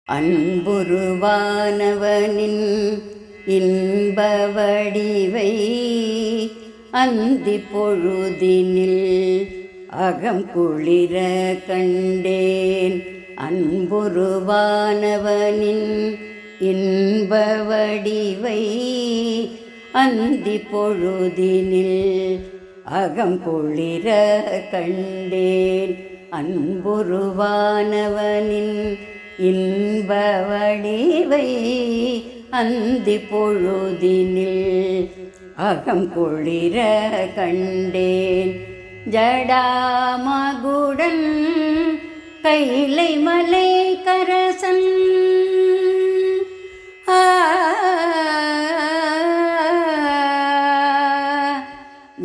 அன்புருவானவனின் இன்ப வடிவை அந்தி பொழுதினில் அகம் குளிர கண்டேன். அன்புருவானவனின் இன்ப வடிவை அந்தி பொழுதினில் அகம் குளிர கண்டேன். அன்புருவானவனின் இன்ப வடிவை அந்தி பொழுதினில் அகம் குளிர கண்டேன். ஜடாமகுடன் கைலை மலை கரசன்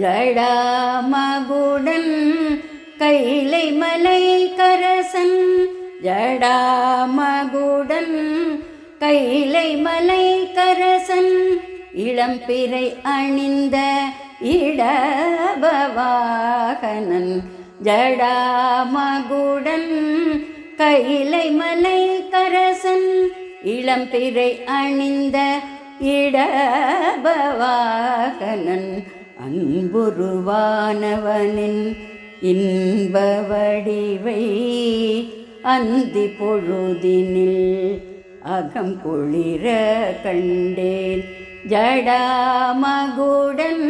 ஜடாமகுடன் கைலை மலை கரசன் ஜடாமகுடன் கைலை மலை கரசன் இளம்பிறை அணிந்த இடபவாகனன் ஜடாமகுடன் கைலை மலை கரசன் இளம்பிறை அணிந்த இடபவாகனன் அன்புருவானவனின் இன்ப வடிவை அந்தி பொழுதினில் அகம் குளிர கண்டேன். ஜடாமகுடன்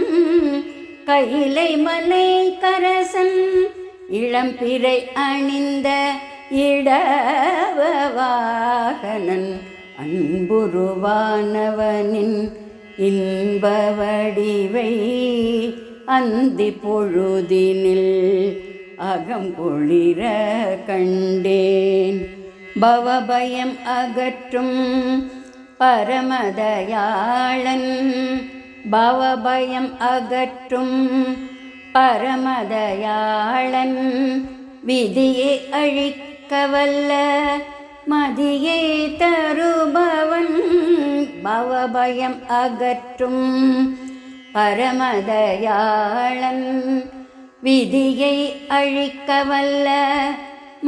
கைலை மலை கரசன் இளம்பிறை அணிந்த இடபவாகனன் அன்புருவானவனின் இன்ப வடிவை அந்தி பொழுதினில் அகம் குளிர கண்டேன். பவபயம் அகற்றும் பரமதயாளன் பவபயம் அகற்றும் பரமதயாளன் விதியை அழிக்கவல்ல மதியை தருபவன் பவபயம் அகற்றும் பரமதயாளன் விதியை அழிக்கவல்ல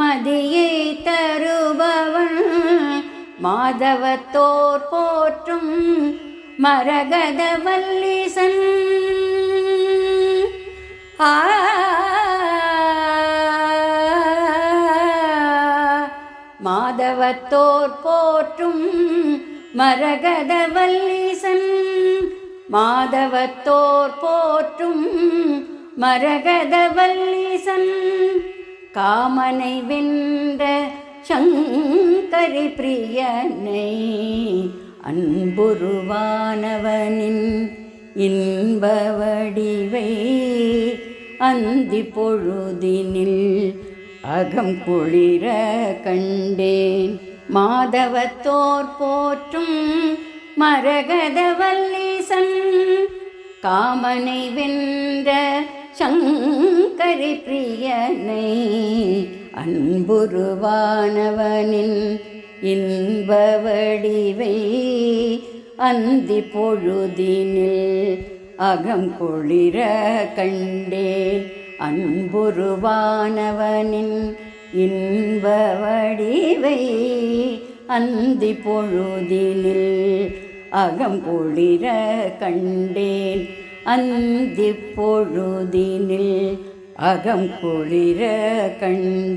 மதியை தருபவன் மாதவத்தோர் போற்றும் மரகதவல்லீசன் மாதவத்தோர் போற்றும் மரகதவல்லீசன் மாதவத்தோர் போற்றும் மரகதவல்லீசன் காமனை வென்ற சங்கரி பிரியனை அன்புருவானவனின் இன்ப வடிவை அந்தி பொழுதினில் அகம் குளிர கண்டேன். மாதவத்தோர் போற்றும் மரகதவல்லீசன் காமனை வென்ற சங்கரி பிரியனை அன்புருவானவனின் இன்ப வடிவை அந்தி பொழுதினில் அகம் குளிர கண்டேன். அன்புருவானவனின் இன்ப வடிவை அந்தி பொழுதினில் அகம் குளிர கண்டேன். அந்தி பொழுதினில் அகம் குளிர கண்டேன்.